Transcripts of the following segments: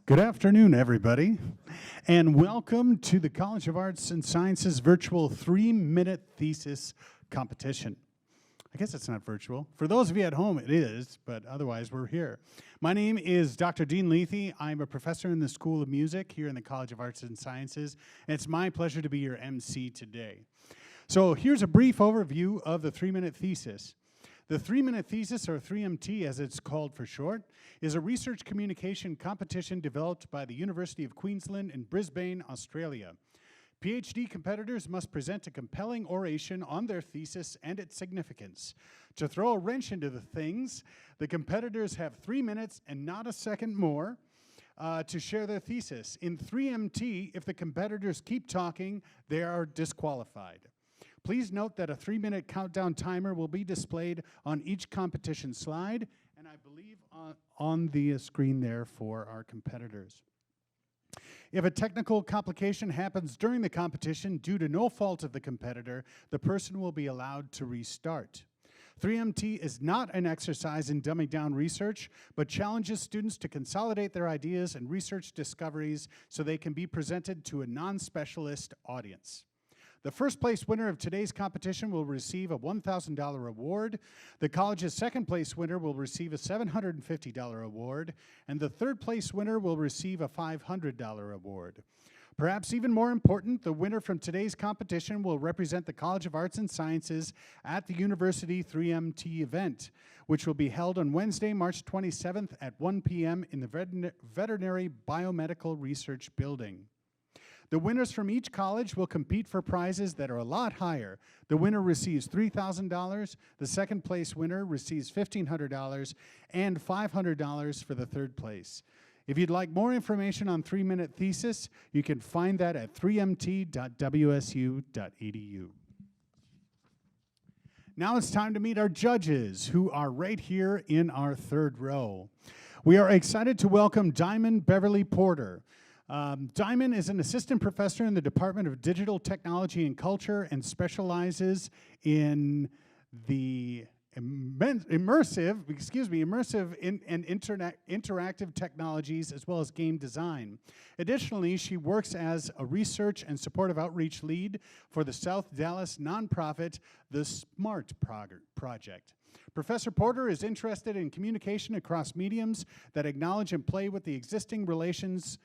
Good afternoon, everybody, and welcome to the College of Arts and Sciences virtual 3-minute thesis competition. I guess it's not virtual. For those of you at home, it is, but otherwise, we're here. My name is Dr. Dean Lethe. I'm a professor in the School of Music here in the College of Arts and Sciences, and it's my pleasure to be your MC today. So here's a brief overview of the 3-minute thesis. The 3-minute thesis, or 3MT as it's called for short, is a research communication competition developed by the University of Queensland in Brisbane, Australia. PhD competitors must present a compelling oration on their thesis and its significance. To throw a wrench into the things, the competitors have 3 minutes and not a second more to share their thesis. In 3MT, if the competitors keep talking, they are disqualified. Please note that a 3-minute countdown timer will be displayed on each competition slide, and I believe on the screen there for our competitors. If a technical complication happens during the competition due to no fault of the competitor, the person will be allowed to restart. 3MT is not an exercise in dumbing down research, but challenges students to consolidate their ideas and research discoveries so they can be presented to a non-specialist audience. The first place winner of today's competition will receive a $1,000 award. The college's second place winner will receive a $750 award, and the third place winner will receive a $500 award. Perhaps even more important, the winner from today's competition will represent the College of Arts and Sciences at the University 3MT event, which will be held on Wednesday, March 27th at 1 p.m. in the Veterinary Biomedical Research Building. The winners from each college will compete for prizes that are a lot higher. The winner receives $3,000, the second place winner receives $1,500, and $500 for the third place. If you'd like more information on 3-minute thesis, you can find that at 3mt.wsu.edu. Now it's time to meet our judges, who are right here in our third row. We are excited to welcome Diamond Beverly Porter. Diamond is an assistant professor in the Department of Digital Technology and Culture and specializes in the immersive and interactive technologies as well as game design. Additionally, she works as a research and supportive outreach lead for the South Dallas nonprofit, the SMART Project. Professor Porter is interested in communication across mediums that acknowledge and play with the existing relations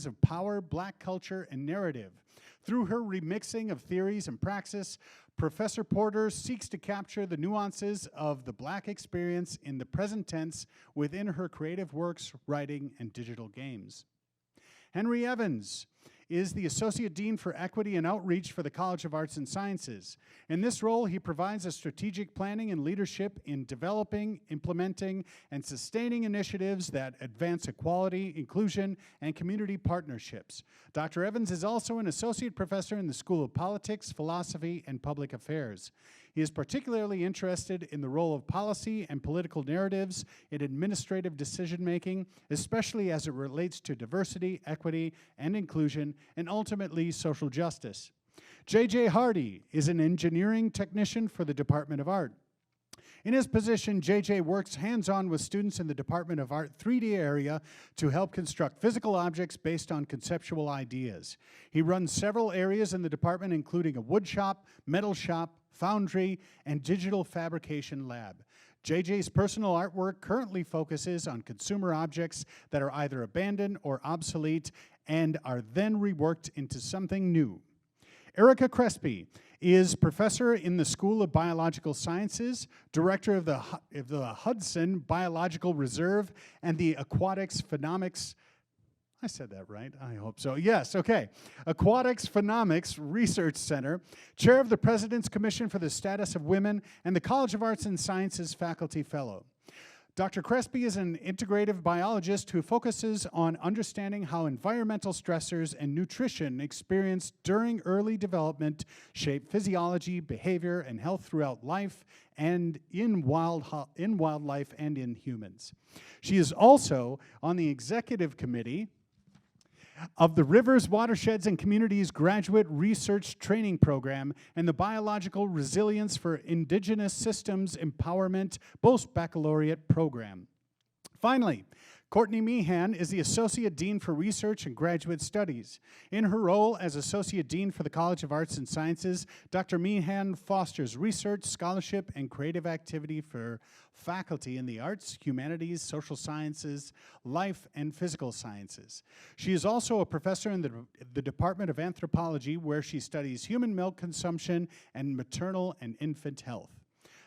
of power, Black culture, and narrative. Through her remixing of theories and praxis, Professor Porter seeks to capture the nuances of the Black experience in the present tense within her creative works, writing, and digital games. Henry Evans is the Associate Dean for Equity and Outreach for the College of Arts and Sciences. In this role, he provides a strategic planning and leadership in developing, implementing, and sustaining initiatives that advance equality, inclusion, and community partnerships. Dr. Evans is also an Associate Professor in the School of Politics, Philosophy, and Public Affairs. He is particularly interested in the role of policy and political narratives in administrative decision-making, especially as it relates to diversity, equity, and inclusion, and ultimately social justice. J.J. Hardy is an engineering technician for the Department of Art. In his position, J.J. works hands-on with students in the Department of Art 3D area to help construct physical objects based on conceptual ideas. He runs several areas in the department, including a wood shop, metal shop, foundry, and digital fabrication lab. JJ's personal artwork currently focuses on consumer objects that are either abandoned or obsolete and are then reworked into something new. Erica Crespi is professor in the School of Biological Sciences, director of the Hudson Biological Reserve, and the Aquatics Phenomics, I said that right, I hope so, yes, okay. Aquatics Phenomics Research Center, chair of the President's Commission for the Status of Women, and the College of Arts and Sciences Faculty Fellow. Dr. Crespi is an integrative biologist who focuses on understanding how environmental stressors and nutrition experienced during early development shape physiology, behavior, and health throughout life and in wildlife and in humans. She is also on the executive committee of the Rivers, Watersheds, and Communities Graduate Research Training Program and the Biological Resilience for Indigenous Systems Empowerment Post-Baccalaureate Program. Finally, Courtney Meehan is the Associate Dean for Research and Graduate Studies. In her role as Associate Dean for the College of Arts and Sciences, Dr. Meehan fosters research, scholarship, and creative activity for faculty in the arts, humanities, social sciences, life, and physical sciences. She is also a professor in the Department of Anthropology, where she studies human milk consumption and maternal and infant health.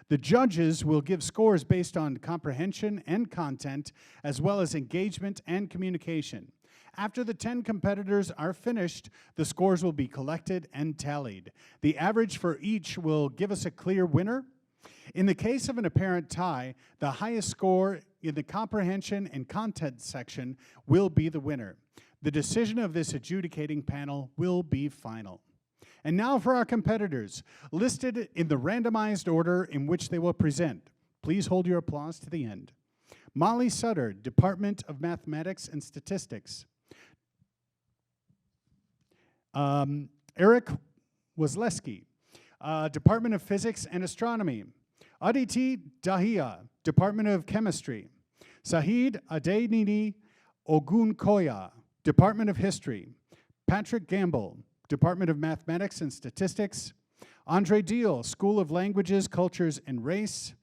The judges will give scores based on comprehension and content, as well as engagement and communication. After the 10 competitors are finished, the scores will be collected and tallied. The average for each will give us a clear winner. In the case of an apparent tie, the highest score in the comprehension and content section will be the winner. The decision of this adjudicating panel will be final. And now for our competitors, listed in the randomized order in which they will present. Please hold your applause to the end. Molly Sutter, Department of Mathematics and Statistics. Erik Wasleske, Department of Physics and Astronomy. Aditi, Dahiya, Department of Chemistry. Saheed, Adeniyi, Ogunkoya, Department of History. Patrick Gambill, Department of Mathematics and Statistics. Andre Diehl, School of Languages, Cultures, and Race.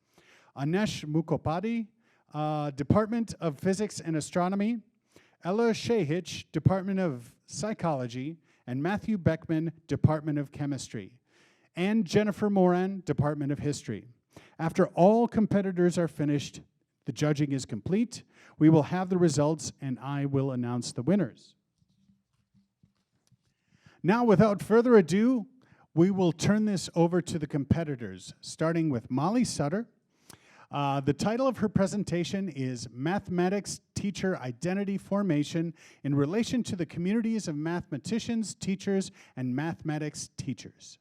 Annesh Mukhopadhyay, Department of Physics and Astronomy. Ella Sehic, Department of Psychology. And Matthew Beckman, Department of Chemistry. And Jennifer Moran, Department of History. After all competitors are finished, the judging is complete. We will have the results, and I will announce the winners. Now, without further ado, we will turn this over to the competitors, starting with Molly Sutter. The title of her presentation is Mathematics Teacher Identity Formation in relation to the communities of mathematicians, teachers, and mathematics teachers.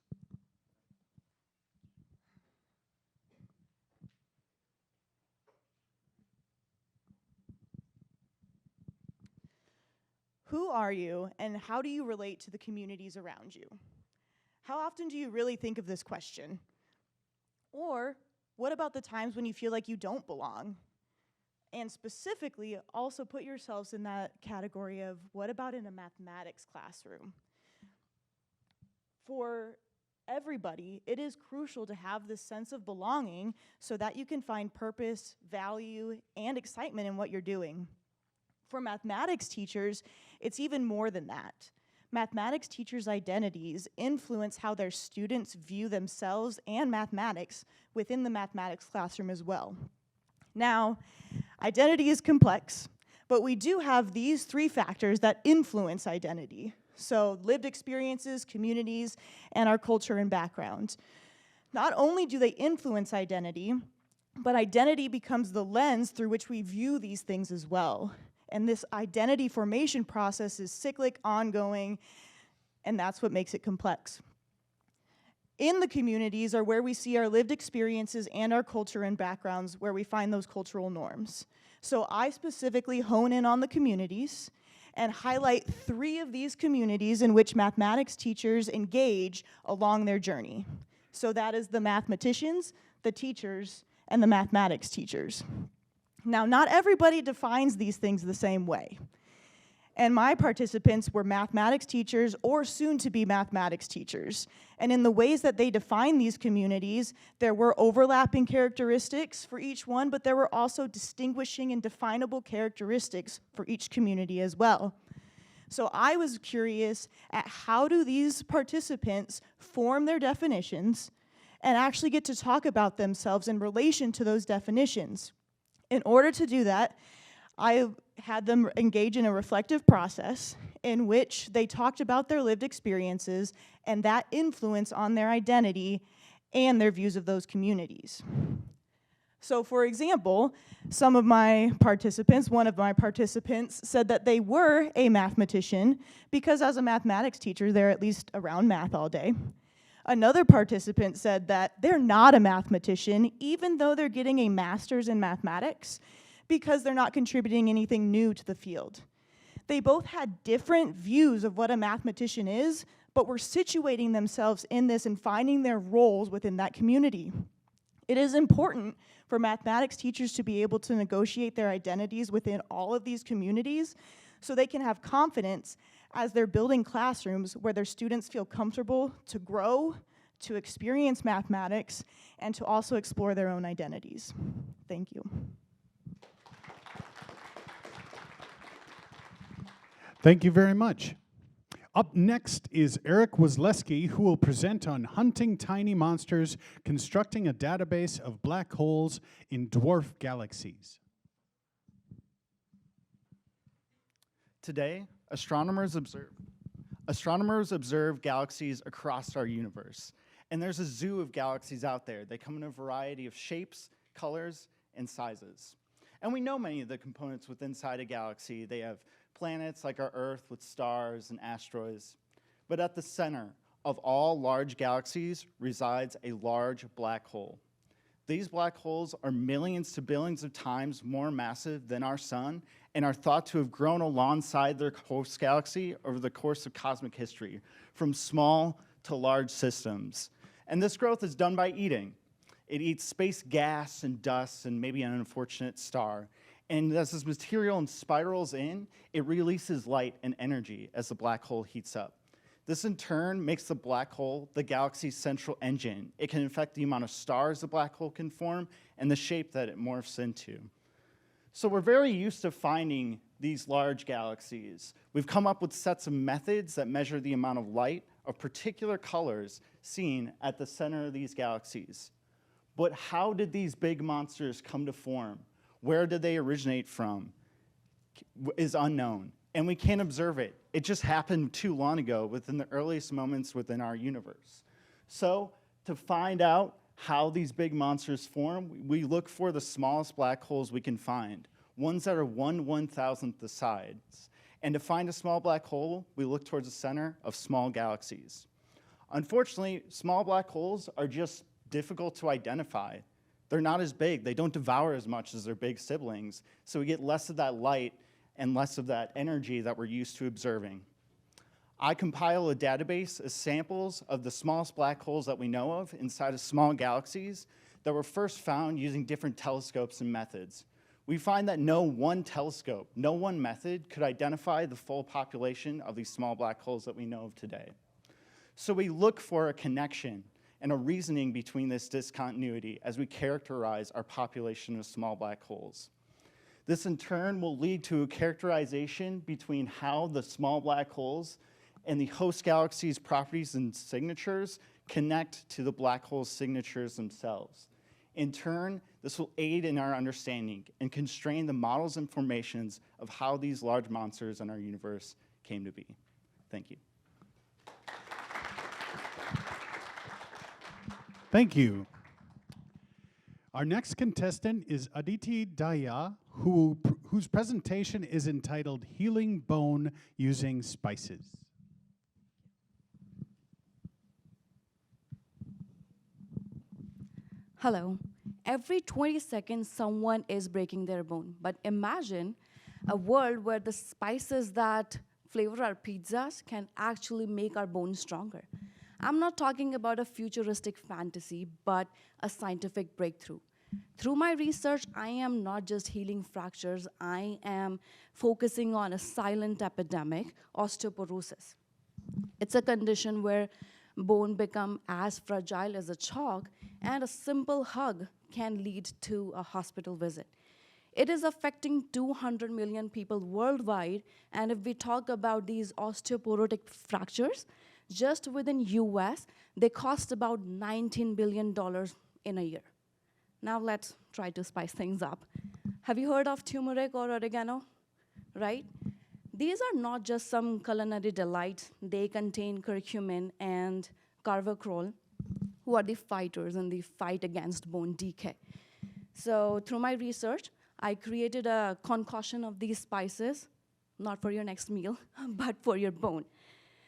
Who are you, and how do you relate to the communities around you? How often do you really think of this question? Or what about the times when you feel like you don't belong? And specifically, also put yourselves in that category of what about in a mathematics classroom? For everybody, it is crucial to have this sense of belonging so that you can find purpose, value, and excitement in what you're doing. For mathematics teachers, it's even more than that. Mathematics teachers' identities influence how their students view themselves and mathematics within the mathematics classroom as well. Now, identity is complex, but we do have these 3 factors that influence identity. So lived experiences, communities, and our culture and background. Not only do they influence identity, but identity becomes the lens through which we view these things as well. And this identity formation process is cyclic, ongoing, and that's what makes it complex. In the communities are where we see our lived experiences and our culture and backgrounds, where we find those cultural norms. So I specifically hone in on the communities and highlight 3 of these communities in which mathematics teachers engage along their journey. So that is the mathematicians, the teachers, and the mathematics teachers. Now, not everybody defines these things the same way. And my participants were mathematics teachers or soon-to-be mathematics teachers. And in the ways that they define these communities, there were overlapping characteristics for each one, but there were also distinguishing and definable characteristics for each community as well. So I was curious at how do these participants form their definitions and actually get to talk about themselves in relation to those definitions. In order to do that, I had them engage in a reflective process in which they talked about their lived experiences and that influence on their identity and their views of those communities. So for example, one of my participants said that they were a mathematician because as a mathematics teacher, they're at least around math all day. Another participant said that they're not a mathematician, even though they're getting a master's in mathematics, because they're not contributing anything new to the field. They both had different views of what a mathematician is, but were situating themselves in this and finding their roles within that community. It is important for mathematics teachers to be able to negotiate their identities within all of these communities so they can have confidence as they're building classrooms where their students feel comfortable to grow, to experience mathematics, and to also explore their own identities. Thank you. Thank you very much. Up next is Erik Wasleske, who will present on hunting tiny monsters, constructing a database of black holes in dwarf galaxies. Today, astronomers observe galaxies across our universe. And there's a zoo of galaxies out there. They come in a variety of shapes, colors, and sizes. And we know many of the components within inside a galaxy. They have planets like our Earth with stars and asteroids. But at the center of all large galaxies resides a large black hole. These black holes are millions to billions of times more massive than our sun and are thought to have grown alongside their host galaxy over the course of cosmic history, from small to large systems. And this growth is done by eating. It eats space gas and dust and maybe an unfortunate star. And as this material spirals in, it releases light and energy as the black hole heats up. This in turn makes the black hole the galaxy's central engine. It can affect the amount of stars the black hole can form and the shape that it morphs into. So we're very used to finding these large galaxies. We've come up with sets of methods that measure the amount of light of particular colors seen at the center of these galaxies. But how did these big monsters come to form? Where did they originate from? Is unknown, and we can't observe it. It just happened too long ago within the earliest moments within our universe. So to find out how these big monsters form, we look for the smallest black holes we can find, ones that are 1/1000th the size. And to find a small black hole, we look towards the center of small galaxies. Unfortunately, small black holes are just difficult to identify. They're not as big. They don't devour as much as their big siblings, so we get less of that light and less of that energy that we're used to observing. I compile a database of samples of the smallest black holes that we know of inside of small galaxies that were first found using different telescopes and methods. We find that no one telescope, no one method could identify the full population of these small black holes that we know of today. So we look for a connection and a reasoning between this discontinuity as we characterize our population of small black holes. This in turn will lead to a characterization between how the small black holes and the host galaxy's properties and signatures connect to the black hole's signatures themselves. In turn, this will aid in our understanding and constrain the models and formations of how these large monsters in our universe came to be. Thank you. Thank you. Our next contestant is Aditi Dahiya, whose presentation is entitled Healing Bone Using Spices. Hello. Every 20 seconds, someone is breaking their bone. But imagine a world where the spices that flavor our pizzas can actually make our bones stronger. I'm not talking about a futuristic fantasy, but a scientific breakthrough. Through my research, I am not just healing fractures, I am focusing on a silent epidemic, osteoporosis. It's a condition where bone become as fragile as a chalk, and a simple hug can lead to a hospital visit. It is affecting 200 million people worldwide, and if we talk about these osteoporotic fractures, just within US, they cost about $19 billion in a year. Now let's try to spice things up. Have you heard of turmeric or oregano? Right? These are not just some culinary delights. They contain curcumin and carvacrol, who are the fighters in the fight against bone decay. So through my research, I created a concoction of these spices, not for your next meal, but for your bone.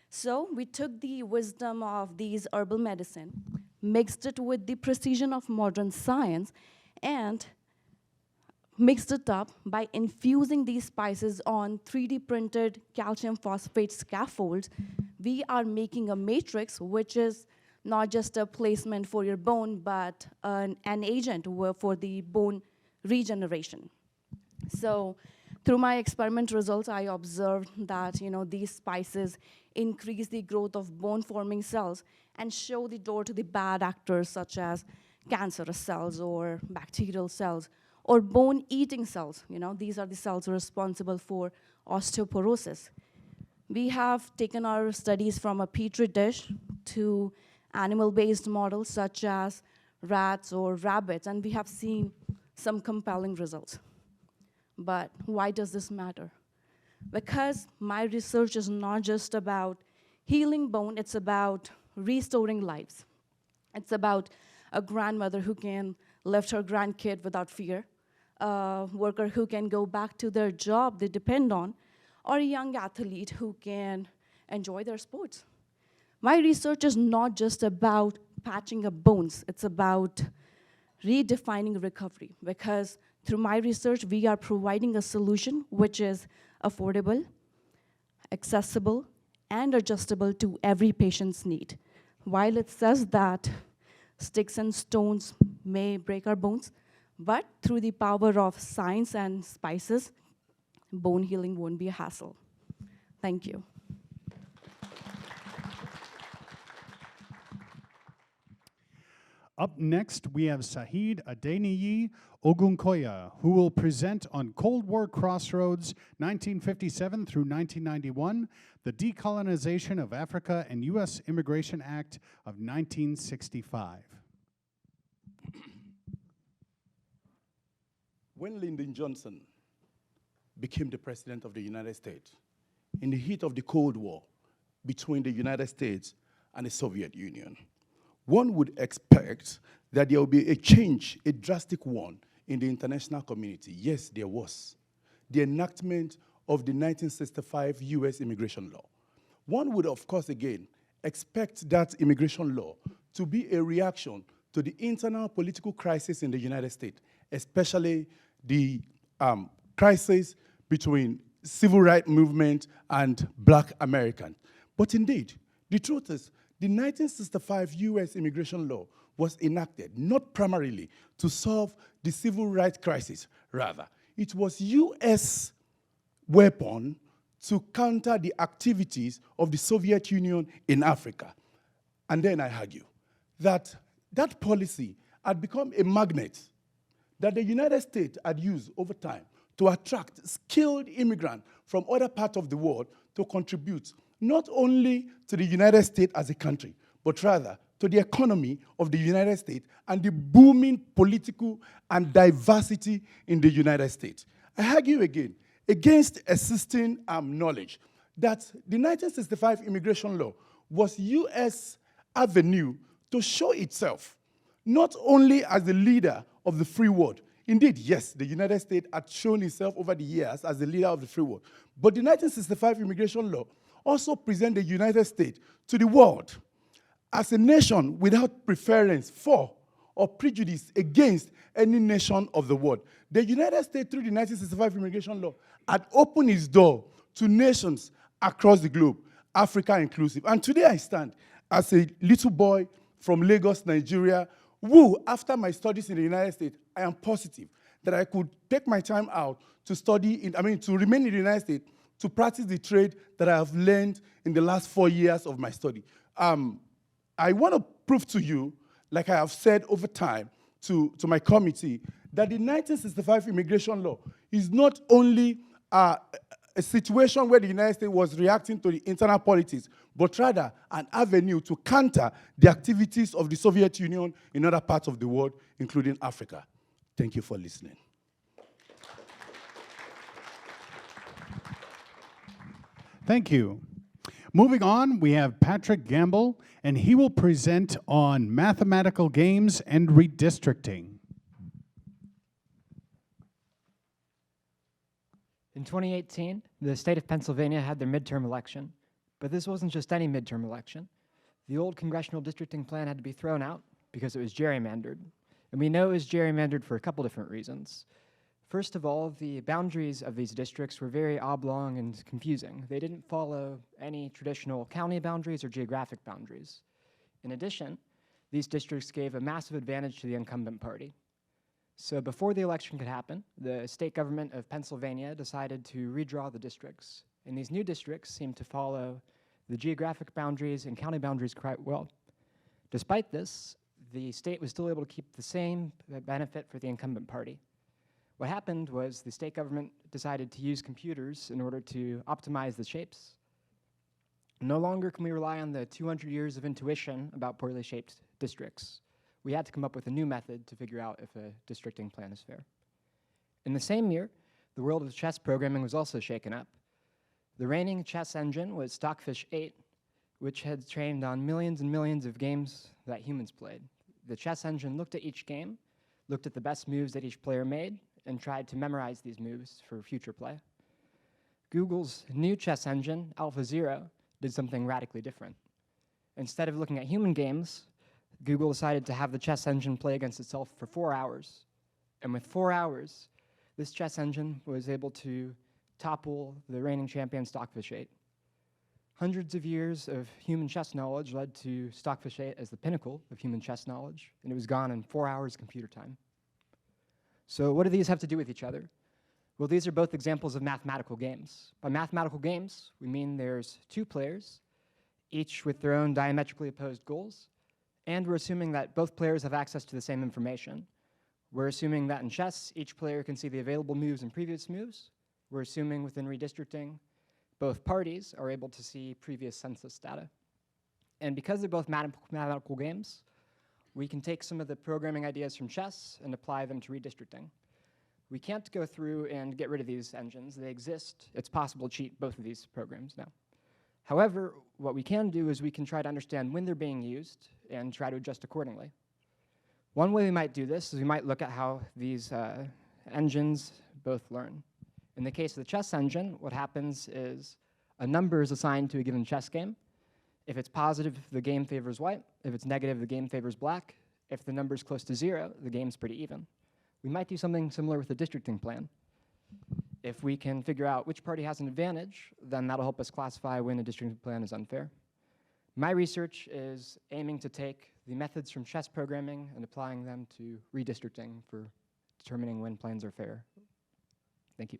So we took the wisdom of these herbal medicine, mixed it with the precision of modern science, and mixed it up by infusing these spices on 3D printed calcium phosphate scaffolds. We are making a matrix which is not just a placement for your bone, but an agent for the bone regeneration. So through my experiment results, I observed that these spices increase the growth of bone-forming cells and show the door to the bad actors such as cancerous cells or bacterial cells or bone-eating cells. These are the cells responsible for osteoporosis. We have taken our studies from a petri dish to animal-based models such as rats or rabbits, and we have seen some compelling results. But why does this matter? Because my research is not just about healing bone, it's about restoring lives. It's about a grandmother who can lift her grandkid without fear, a worker who can go back to their job they depend on, or a young athlete who can enjoy their sports. My research is not just about patching up bones, it's about redefining recovery, because through my research, we are providing a solution which is affordable, accessible, and adjustable to every patient's need. While it says that sticks and stones may break our bones, but through the power of science and spices, bone healing won't be a hassle. Thank you. Up next, we have Saheed Adeniyi Ogunkoya, who will present on Cold War Crossroads, 1957 through 1991, the Decolonization of Africa and U.S. Immigration Act of 1965. When Lyndon Johnson became the President of the United States, in the heat of the Cold War between the United States and the Soviet Union, one would expect that there will be a change, a drastic one, in the international community. Yes, there was. The enactment of the 1965 U.S. immigration law. One would, of course, again, expect that immigration law to be a reaction to the internal political crisis in the United States, especially the crisis between civil rights movement and black Americans. But indeed, the truth is, the 1965 U.S. immigration law was enacted not primarily to solve the civil rights crisis. Rather, it was U.S. weapon to counter the activities of the Soviet Union in Africa. And then I argue that that policy had become a magnet that the United States had used over time to attract skilled immigrants from other parts of the world to contribute not only to the United States as a country, but rather to the economy of the United States and the booming political and diversity in the United States. I argue again against existing knowledge that the 1965 immigration law was U.S. avenue to show itself not only as the leader of the free world. Indeed, yes, the United States had shown itself over the years as the leader of the free world. But the 1965 immigration law also present the United States to the world as a nation without preference for or prejudice against any nation of the world. The United States, through the 1965 immigration law, had opened its door to nations across the globe, Africa inclusive. And today I stand as a little boy from Lagos, Nigeria, who, after my studies in the United States, I am positive that I could take my time out to study, to remain in the United States, to practice the trade that I have learned in the last 4 years of my study. I want to prove to you, like I have said over time to my committee, that the 1965 immigration law is not only a situation where the United States was reacting to the internal politics, but rather an avenue to counter the activities of the Soviet Union in other parts of the world, including Africa. Thank you for listening. Thank you. Moving on, we have Patrick Gambill, and he will present on mathematical games and redistricting. In 2018, the state of Pennsylvania had their midterm election, but this wasn't just any midterm election. The old congressional districting plan had to be thrown out because it was gerrymandered. And we know it was gerrymandered for a couple different reasons. First of all, the boundaries of these districts were very oblong and confusing. They didn't follow any traditional county boundaries or geographic boundaries. In addition, these districts gave a massive advantage to the incumbent party. So before the election could happen, the state government of Pennsylvania decided to redraw the districts. And these new districts seemed to follow the geographic boundaries and county boundaries quite well. Despite this, the state was still able to keep the same benefit for the incumbent party. What happened was the state government decided to use computers in order to optimize the shapes. No longer can we rely on the 200 years of intuition about poorly shaped districts. We had to come up with a new method to figure out if a districting plan is fair. In the same year, the world of chess programming was also shaken up. The reigning chess engine was Stockfish 8, which had trained on millions and millions of games that humans played. The chess engine looked at each game, looked at the best moves that each player made, and tried to memorize these moves for future play. Google's new chess engine, AlphaZero, did something radically different. Instead of looking at human games, Google decided to have the chess engine play against itself for 4 hours. And with 4 hours, this chess engine was able to topple the reigning champion Stockfish 8. Hundreds of years of human chess knowledge led to Stockfish 8 as the pinnacle of human chess knowledge, and it was gone in 4 hours computer time. So what do these have to do with each other? Well, these are both examples of mathematical games. By mathematical games, we mean there's two players, each with their own diametrically opposed goals, and we're assuming that both players have access to the same information. We're assuming that in chess, each player can see the available moves and previous moves. We're assuming within redistricting, both parties are able to see previous census data. And because they're both mathematical games, we can take some of the programming ideas from chess and apply them to redistricting. We can't go through and get rid of these engines. They exist. It's possible to cheat both of these programs now. However, what we can do is we can try to understand when they're being used and try to adjust accordingly. One way we might do this is we might look at how these engines both learn. In the case of the chess engine, what happens is a number is assigned to a given chess game. If it's positive, the game favors white. If it's negative, the game favors black. If the number's close to 0, the game's pretty even. We might do something similar with the districting plan. If we can figure out which party has an advantage, then that'll help us classify when a districting plan is unfair. My research is aiming to take the methods from chess programming and applying them to redistricting for determining when plans are fair. Thank you.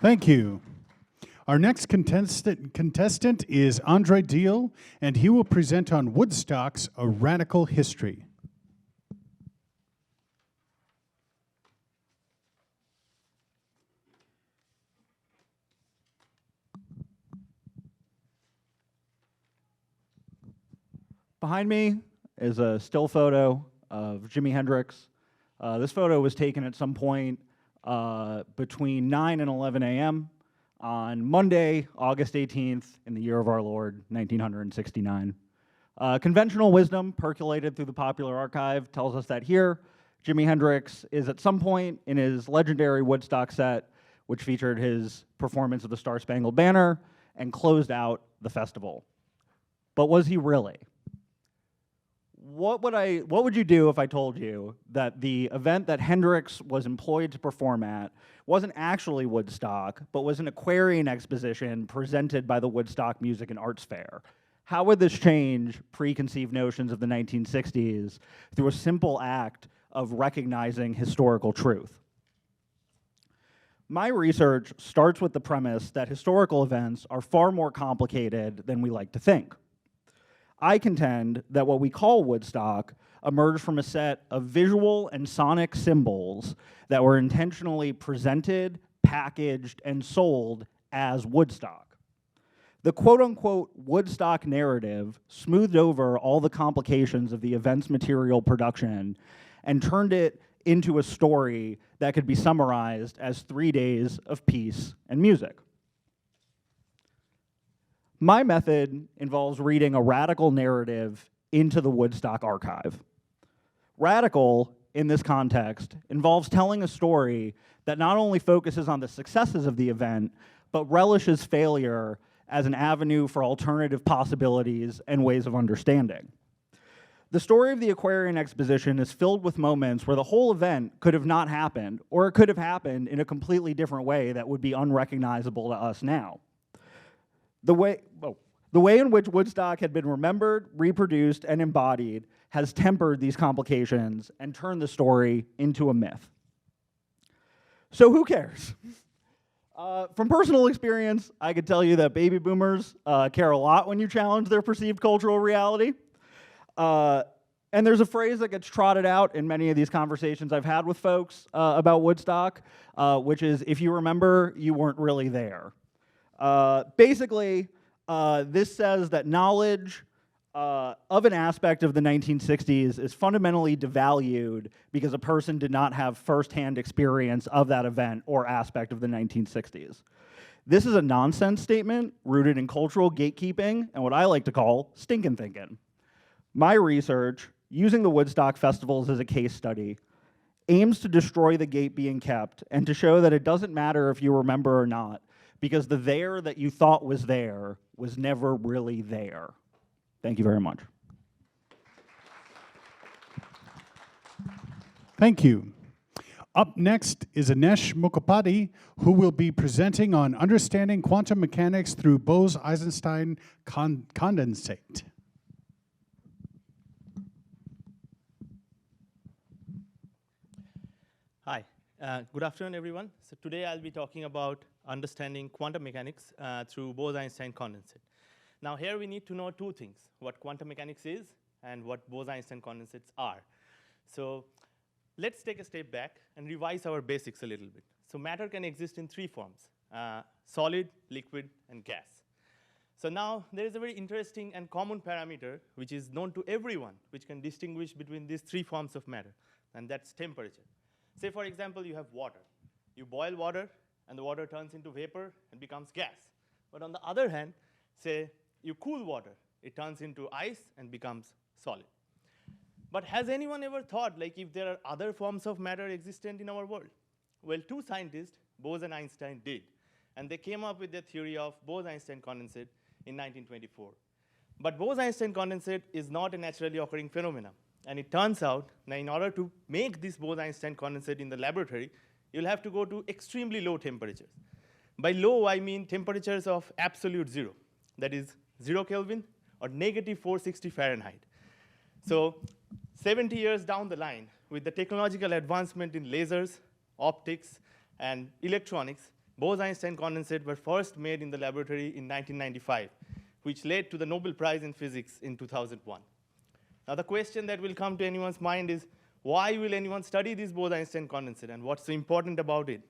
Thank you. Our next contestant is Andre Diehl, and he will present on Woodstock's A Radical History. Behind me is a still photo of Jimi Hendrix. This photo was taken at some point between 9 and 11 a.m. on Monday, August 18th, in the year of our Lord, 1969. Conventional wisdom percolated through the popular archive tells us that here, Jimi Hendrix is at some point in his legendary Woodstock set, which featured his performance of the Star-Spangled Banner and closed out the festival. But was he really? What would you do if I told you that the event that Hendrix was employed to perform at wasn't actually Woodstock, but was an Aquarian exposition presented by the Woodstock Music and Arts Fair? How would this change preconceived notions of the 1960s through a simple act of recognizing historical truth? My research starts with the premise that historical events are far more complicated than we like to think. I contend that what we call Woodstock emerged from a set of visual and sonic symbols that were intentionally presented, packaged, and sold as Woodstock. The quote-unquote Woodstock narrative smoothed over all the complications of the event's material production and turned it into a story that could be summarized as 3 days of peace and music. My method involves reading a radical narrative into the Woodstock archive. Radical, in this context, involves telling a story that not only focuses on the successes of the event, but relishes failure as an avenue for alternative possibilities and ways of understanding. The story of the Aquarian Exposition is filled with moments where the whole event could have not happened, or it could have happened in a completely different way that would be unrecognizable to us now. The way in which Woodstock had been remembered, reproduced, and embodied has tempered these complications and turned the story into a myth. So who cares? From personal experience, I could tell you that baby boomers care a lot when you challenge their perceived cultural reality. And there's a phrase that gets trotted out in many of these conversations I've had with folks about Woodstock, which is, if you remember, you weren't really there. Basically, this says that knowledge of an aspect of the 1960s is fundamentally devalued because a person did not have firsthand experience of that event or aspect of the 1960s. This is a nonsense statement rooted in cultural gatekeeping and what I like to call stinkin' thinking. My research, using the Woodstock festivals as a case study, aims to destroy the gate being kept and to show that it doesn't matter if you remember or not, because the there that you thought was there was never really there. Thank you very much. Thank you. Up next is Annesh Mukhopadhyay, who will be presenting on understanding quantum mechanics through Bose-Einstein condensate. Hi, good afternoon, everyone. So today I'll be talking about understanding quantum mechanics through Bose-Einstein condensate. Now here we need to know two things, what quantum mechanics is and what Bose-Einstein condensates are. So let's take a step back and revise our basics a little bit. So matter can exist in three forms, solid, liquid, and gas. So now there is a very interesting and common parameter which is known to everyone, which can distinguish between these three forms of matter, and that's temperature. Say, for example, you have water. You boil water, and the water turns into vapor and becomes gas. But on the other hand, say you cool water. It turns into ice and becomes solid. But has anyone ever thought like if there are other forms of matter existent in our world? Well, two scientists, Bose and Einstein, did. And they came up with the theory of Bose-Einstein condensate in 1924. But Bose-Einstein condensate is not a naturally occurring phenomenon. And it turns out that in order to make this Bose-Einstein condensate in the laboratory, you'll have to go to extremely low temperatures. By low, I mean temperatures of absolute zero. That is 0 Kelvin or negative 460 Fahrenheit. So 70 years down the line, with the technological advancement in lasers, optics, and electronics, Bose-Einstein condensate were first made in the laboratory in 1995, which led to the Nobel Prize in Physics in 2001. Now the question that will come to anyone's mind is, why will anyone study this Bose-Einstein condensate, and what's so important about it?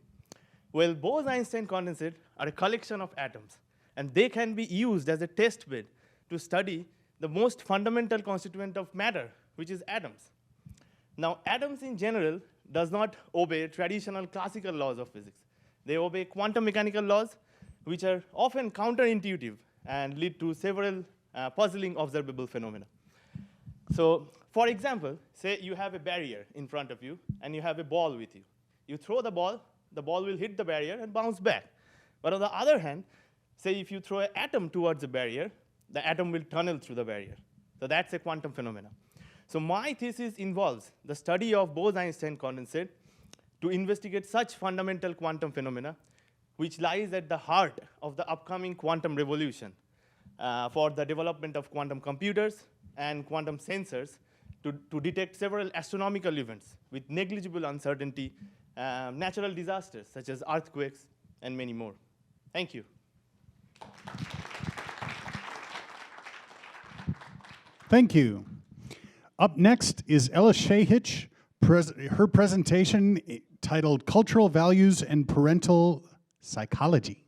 Well, Bose-Einstein condensate are a collection of atoms, and they can be used as a test bed to study the most fundamental constituent of matter, which is atoms. Now, atoms in general does not obey traditional classical laws of physics. They obey quantum mechanical laws, which are often counterintuitive and lead to several puzzling observable phenomena. So, for example, say you have a barrier in front of you, and you have a ball with you. You throw the ball will hit the barrier and bounce back. But on the other hand, say if you throw an atom towards the barrier, the atom will tunnel through the barrier. So that's a quantum phenomenon. So my thesis involves the study of Bose-Einstein condensate to investigate such fundamental quantum phenomena, which lies at the heart of the upcoming quantum revolution for the development of quantum computers and quantum sensors to detect several astronomical events with negligible uncertainty, natural disasters such as earthquakes, and many more. Thank you. Thank you. Up next is Ella Sehic, her presentation titled Cultural Values and Parental Psychology.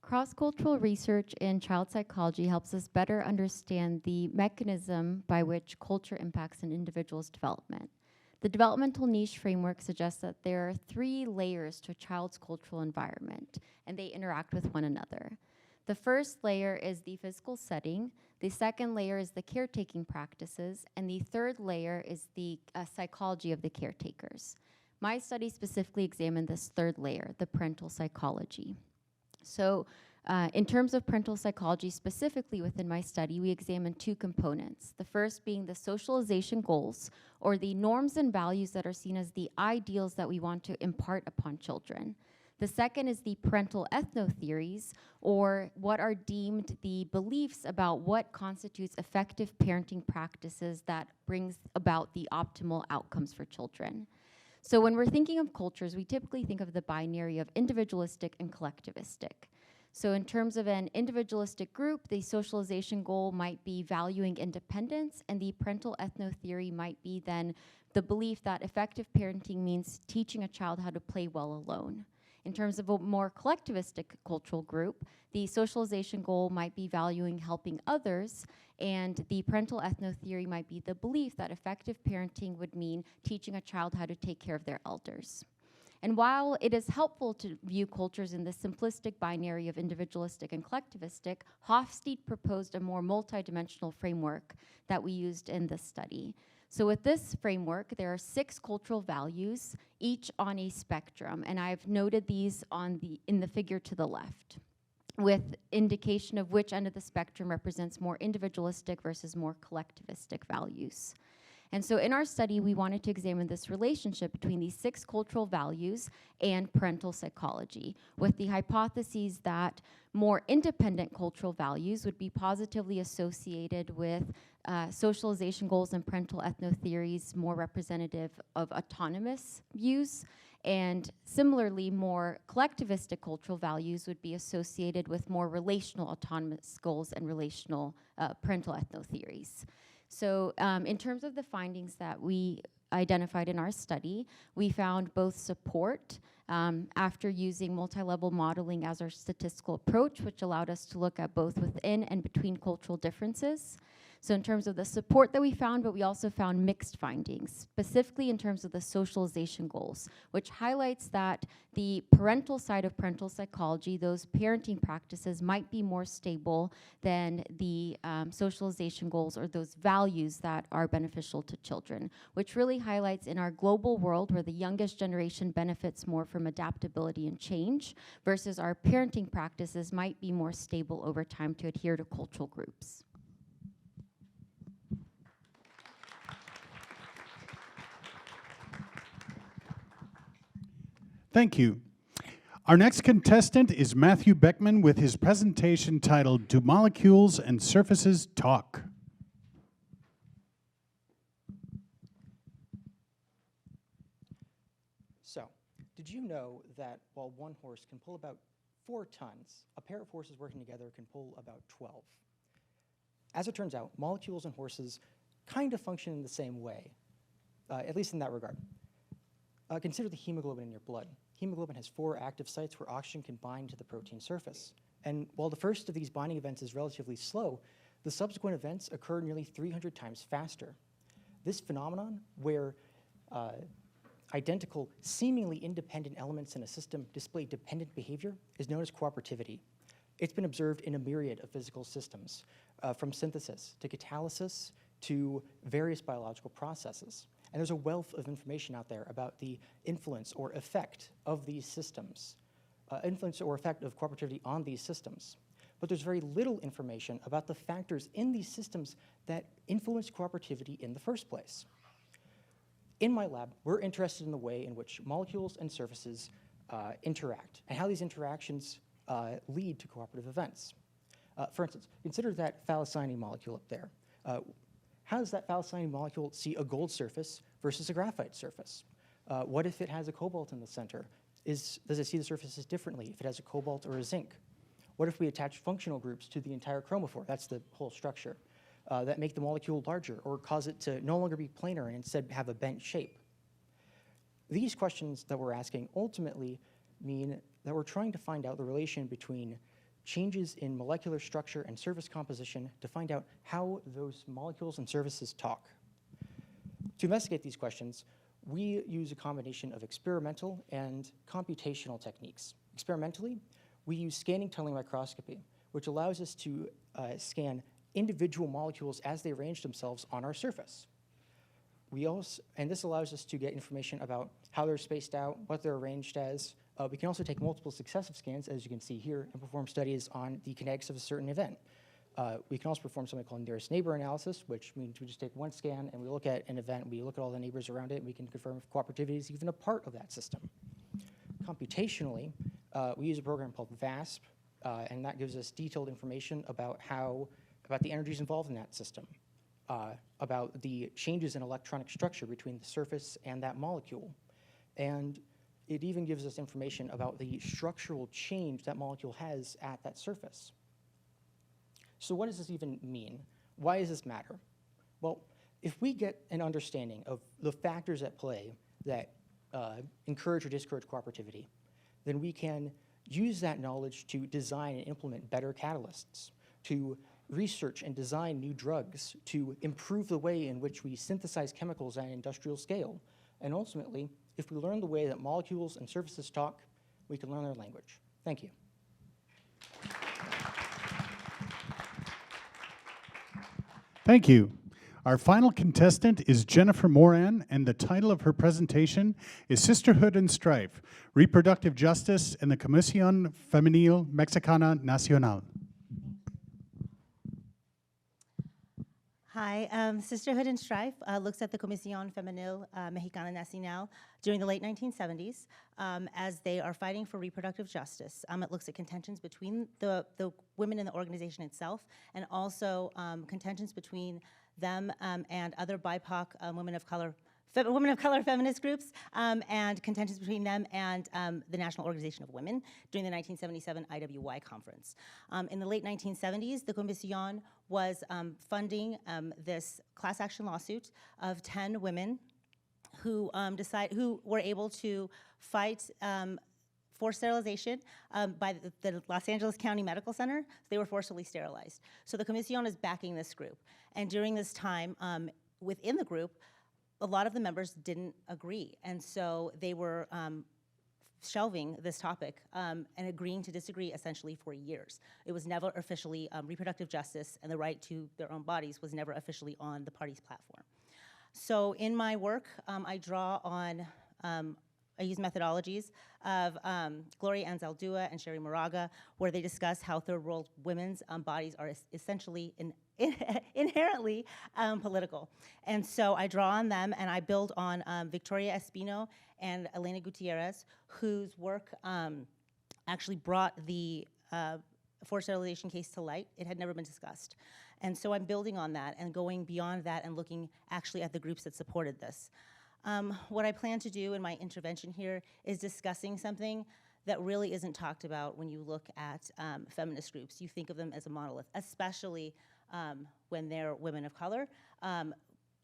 Cross-cultural research in child psychology helps us better understand the mechanism by which culture impacts an individual's development. The developmental niche framework suggests that there are 3 layers to a child's cultural environment, and they interact with one another. The first layer is the physical setting, the second layer is the caretaking practices, and the third layer is the psychology of the caretakers. My study specifically examined this third layer, the parental psychology. So in terms of parental psychology, specifically within my study, we examined 2 components. The first being the socialization goals, or the norms and values that are seen as the ideals that we want to impart upon children. The second is the parental ethnotheories, or what are deemed the beliefs about what constitutes effective parenting practices that brings about the optimal outcomes for children. So when we're thinking of cultures, we typically think of the binary of individualistic and collectivistic. So in terms of an individualistic group, the socialization goal might be valuing independence, and the parental ethnotheory might be then the belief that effective parenting means teaching a child how to play well alone. In terms of a more collectivistic cultural group, the socialization goal might be valuing helping others, and the parental ethnotheory might be the belief that effective parenting would mean teaching a child how to take care of their elders. And while it is helpful to view cultures in the simplistic binary of individualistic and collectivistic, Hofstede proposed a more multidimensional framework that we used in this study. So with this framework, there are 6 cultural values, each on a spectrum, and I've noted these in the figure to the left, with indication of which end of the spectrum represents more individualistic versus more collectivistic values. And so in our study, we wanted to examine this relationship between these 6 cultural values and parental psychology, with the hypotheses that more independent cultural values would be positively associated with socialization goals and parental ethnotheories more representative of autonomous views, and similarly, more collectivistic cultural values would be associated with more relational autonomous goals and relational parental ethnotheories. So in terms of the findings that we identified in our study, we found both support after using multi-level modeling as our statistical approach, which allowed us to look at both within and between cultural differences. So in terms of the support that we found, but we also found mixed findings, specifically in terms of the socialization goals, which highlights that the parental side of parental psychology, those parenting practices might be more stable than the socialization goals or those values that are beneficial to children, which really highlights in our global world where the youngest generation benefits more from adaptability and change versus our parenting practices might be more stable over time to adhere to cultural groups. Thank you. Our next contestant is Matthew Beckman with his presentation titled Do Molecules and Surfaces Talk? So, did you know that while one horse can pull about 4 tons, a pair of horses working together can pull about 12? As it turns out, molecules and horses kind of function in the same way, at least in that regard. Consider the hemoglobin in your blood. Hemoglobin has 4 active sites where oxygen can bind to the protein surface. And while the first of these binding events is relatively slow, the subsequent events occur nearly 300 times faster. This phenomenon, where identical, seemingly independent elements in a system display dependent behavior, is known as cooperativity. It's been observed in a myriad of physical systems, from synthesis to catalysis to various biological processes. And there's a wealth of information out there about the influence or effect of these systems, influence or effect of cooperativity on these systems. But there's very little information about the factors in these systems that influence cooperativity in the first place. In my lab, we're interested in the way in which molecules and surfaces interact and how these interactions lead to cooperative events. For instance, consider that phthalocyanine molecule up there. How does that phthalocyanine molecule see a gold surface versus a graphite surface? What if it has a cobalt in the center? Does it see the surfaces differently if it has a cobalt or a zinc? What if we attach functional groups to the entire chromophore? That's the whole structure. That make the molecule larger or cause it to no longer be planar and instead have a bent shape. These questions that we're asking ultimately mean that we're trying to find out the relation between changes in molecular structure and surface composition to find out how those molecules and surfaces talk. To investigate these questions, we use a combination of experimental and computational techniques. Experimentally, we use scanning tunneling microscopy, which allows us to scan individual molecules as they arrange themselves on our surface. And this allows us to get information about how they're spaced out, what they're arranged as. We can also take multiple successive scans, as you can see here, and perform studies on the kinetics of a certain event. We can also perform something called nearest neighbor analysis, which means we just take one scan and we look at an event, we look at all the neighbors around it, and we can confirm if cooperativity is even a part of that system. Computationally, we use a program called VASP, and that gives us detailed information about about the energies involved in that system, about the changes in electronic structure between the surface and that molecule. And it even gives us information about the structural change that molecule has at that surface. So what does this even mean? Why does this matter? Well, if we get an understanding of the factors at play that encourage or discourage cooperativity, then we can use that knowledge to design and implement better catalysts, to research and design new drugs, to improve the way in which we synthesize chemicals at an industrial scale. And ultimately, if we learn the way that molecules and surfaces talk, we can learn their language. Thank you. Thank you. Our final contestant is Jennifer Moran, and the title of her presentation is Sisterhood and Strife, Reproductive Justice in the Comisión Femenil Mexicana Nacional. Hi, Sisterhood and Strife looks at the Comisión Femenil Mexicana Nacional during the late 1970s as they are fighting for reproductive justice. It looks at contentions between the women in the organization itself, and also contentions between them and other BIPOC women of color feminist groups, and contentions between them and the National Organization of Women during the 1977 IWY conference. In the late 1970s, the Comisión was funding this class action lawsuit of 10 women who were able to fight forced sterilization by the Los Angeles County Medical Center. They were forcibly sterilized. So the Comisión is backing this group. And during this time, within the group, a lot of the members didn't agree. And so they were shelving this topic and agreeing to disagree essentially for years. It was never officially, reproductive justice and the right to their own bodies was never officially on the party's platform. So in my work, I draw on, I use methodologies of Gloria Anzaldúa and Sherry Moraga, where they discuss how third world women's bodies are essentially inherently political. And so I draw on them, and I build on Victoria Espino and Elena Gutierrez, whose work actually brought the forced sterilization case to light. It had never been discussed. And so I'm building on that and going beyond that and looking actually at the groups that supported this. What I plan to do in my intervention here is discussing something that really isn't talked about when you look at feminist groups. You think of them as a monolith, especially when they're women of color.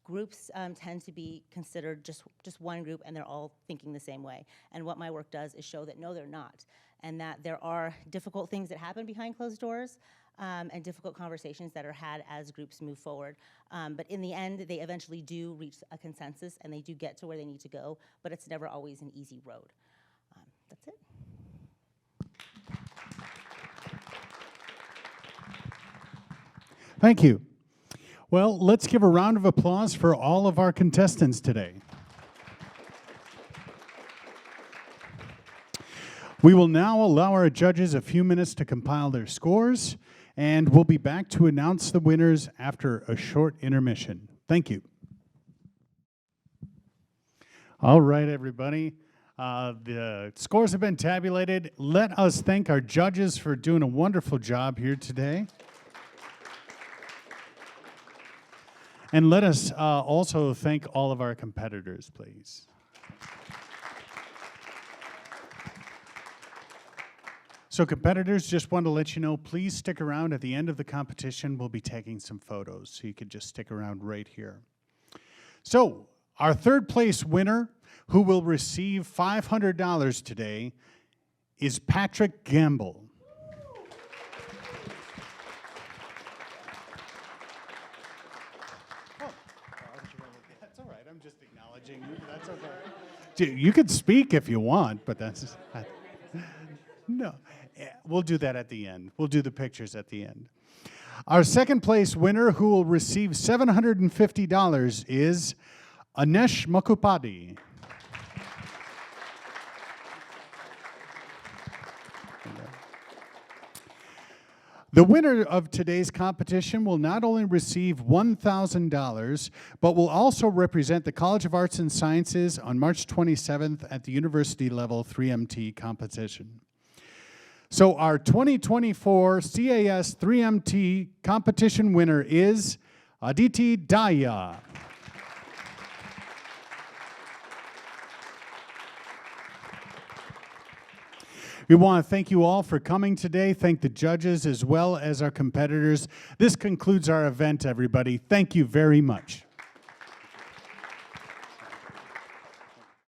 Groups tend to be considered just one group, and they're all thinking the same way. And what my work does is show that no, they're not, and that there are difficult things that happen behind closed doors, and difficult conversations that are had as groups move forward. But in the end, they eventually do reach a consensus, and they do get to where they need to go, but it's never always an easy road. That's it. Thank you. Well, let's give a round of applause for all of our contestants today. We will now allow our judges a few minutes to compile their scores, and we'll be back to announce the winners after a short intermission. Thank you. All right, everybody. The scores have been tabulated. Let us thank our judges for doing a wonderful job here today. And let us also thank all of our competitors, please. So competitors, just want to let you know, please stick around. At the end of the competition, we'll be taking some photos, so you could just stick around right here. So our third place winner, who will receive $500 today, is Patrick Gambill. That's all right, I'm just acknowledging you. That's okay. You could speak if you want, but that's... No, we'll do that at the end. We'll do the pictures at the end. Our second place winner, who will receive $750, is Annesh Mukhopadhyay. The winner of today's competition will not only receive $1,000, but will also represent the College of Arts and Sciences on March 27th at the university level 3MT competition. So our 2024 CAS 3MT competition winner is Aditi Dahiya. We want to thank you all for coming today. Thank the judges as well as our competitors. This concludes our event, everybody. Thank you very much.